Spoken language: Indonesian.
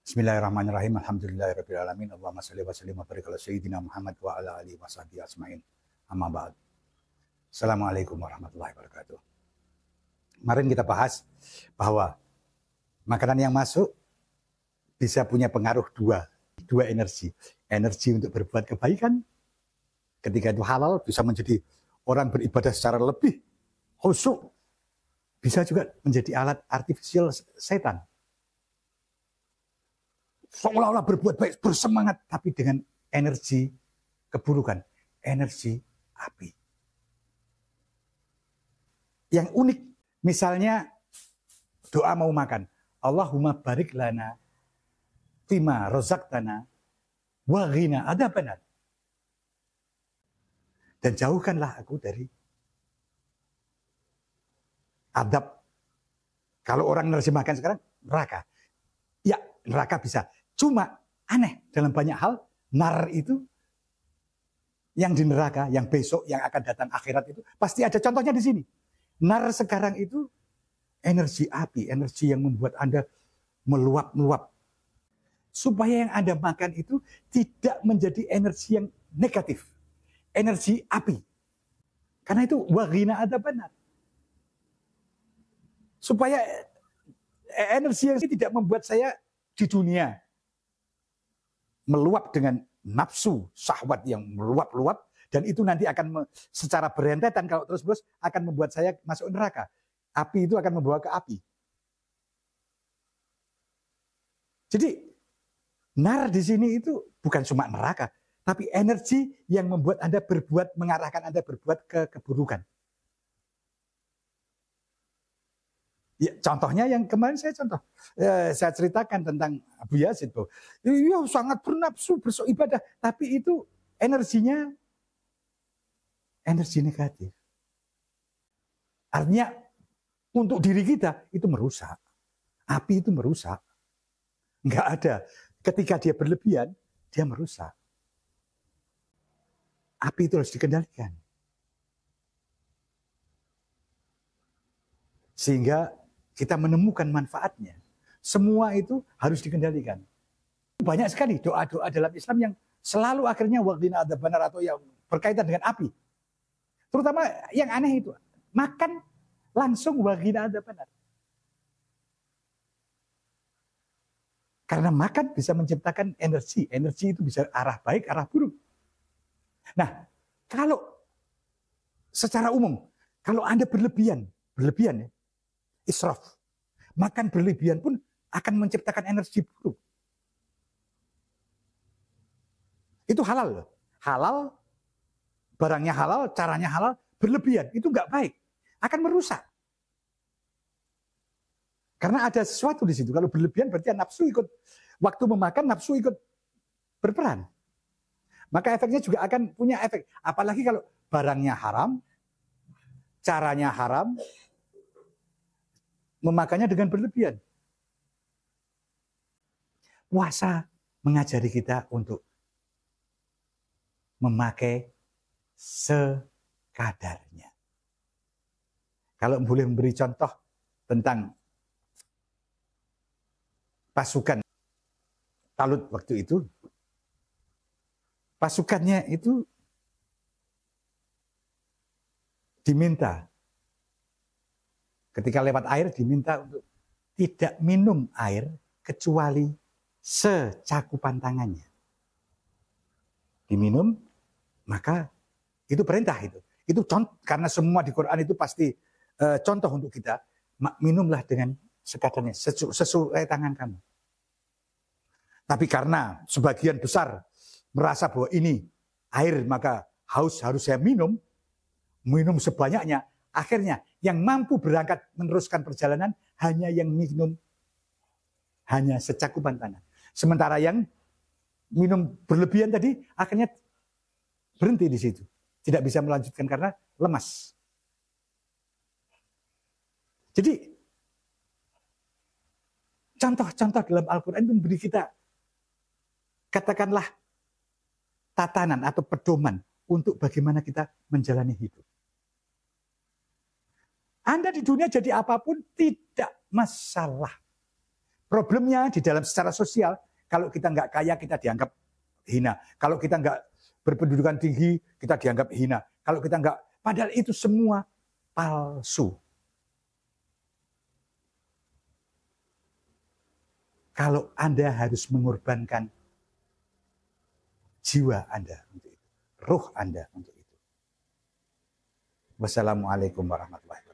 Bismillahirrahmanirrahim. Alhamdulillahirabbil alamin. Allahumma shalli wa sallim wa barik ala sayyidina Muhammad wa ala alihi washabihi ajmain. Amma ba'd. Assalamualaikum warahmatullahi wabarakatuh. Kemarin kita bahas bahwa makanan yang masuk bisa punya pengaruh dua energi. Energi untuk berbuat kebaikan. Ketika itu halal bisa menjadi orang beribadah secara lebih khusyuk. Bisa juga menjadi alat artifisial setan. Seolah-olah berbuat baik, bersemangat, tapi dengan energi keburukan, energi api. Yang unik, misalnya doa mau makan, Allahumma barik lana fima rozaqtana wa ghina adzabannar. Dan jauhkanlah aku dari adab. Kalau orang nerjemahkan sekarang, neraka. Ya, neraka bisa. Cuma aneh dalam banyak hal, nar itu yang di neraka, yang besok, yang akan datang akhirat itu, pasti ada contohnya di sini. Nar sekarang itu energi api, energi yang membuat Anda meluap-meluap. Supaya yang Anda makan itu tidak menjadi energi yang negatif. Energi api. Karena itu waghina adzabannar. Supaya energi yang tidak membuat saya di dunia meluap dengan nafsu syahwat yang meluap-luap, dan itu nanti akan secara berentetan kalau terus-menerus akan membuat saya masuk neraka. Api itu akan membawa ke api. Jadi nar di sini itu bukan cuma neraka, tapi energi yang membuat Anda berbuat, mengarahkan Anda berbuat ke keburukan. Ya, contohnya yang kemarin saya saya ceritakan tentang Abu Yazid, ya, sangat bernafsu beribadah, tapi itu energinya energi negatif. Artinya untuk diri kita itu merusak, api itu merusak, nggak ada. Ketika dia berlebihan, dia merusak. Api itu harus dikendalikan, sehingga kita menemukan manfaatnya. Semua itu harus dikendalikan. Banyak sekali doa-doa dalam Islam yang selalu akhirnya waghina adzabannar atau yang berkaitan dengan api. Terutama yang aneh itu, makan langsung waghina adzabannar. Karena makan bisa menciptakan energi. Energi itu bisa arah baik, arah buruk. Nah, kalau secara umum, kalau Anda berlebihan ya, israf. Makan berlebihan pun akan menciptakan energi buruk. Itu halal loh. Halal, barangnya halal, caranya halal, berlebihan. Itu nggak baik. Akan merusak. Karena ada sesuatu di situ. Kalau berlebihan berarti nafsu ikut, waktu memakan nafsu ikut berperan. Maka efeknya juga akan punya efek. Apalagi kalau barangnya haram, caranya haram, memakannya dengan berlebihan. Puasa mengajari kita untuk memakai sekadarnya. Kalau boleh memberi contoh tentang pasukan Talut waktu itu, pasukannya itu diminta, ketika lewat air diminta untuk tidak minum air kecuali secakupan tangannya. Diminum, maka itu perintah itu. Itu contoh, karena semua di Quran itu pasti contoh untuk kita. Minumlah dengan sekadarnya, sesuai tangan kamu. Tapi karena sebagian besar merasa bahwa ini air, maka haus harus saya minum sebanyaknya. Akhirnya yang mampu berangkat meneruskan perjalanan hanya yang minum hanya secakupan tangan. Sementara yang minum berlebihan tadi akhirnya berhenti di situ. Tidak bisa melanjutkan karena lemas. Jadi contoh-contoh dalam Al-Quran itu memberi kita, katakanlah, tatanan atau pedoman untuk bagaimana kita menjalani hidup. Anda di dunia jadi apapun tidak masalah. Problemnya di dalam secara sosial, kalau kita nggak kaya kita dianggap hina. Kalau kita nggak berpendudukan tinggi kita dianggap hina. Kalau kita nggak, padahal itu semua palsu. Kalau Anda harus mengorbankan jiwa Anda untuk itu, ruh Anda untuk itu. Wassalamualaikum warahmatullahi wabarakatuh.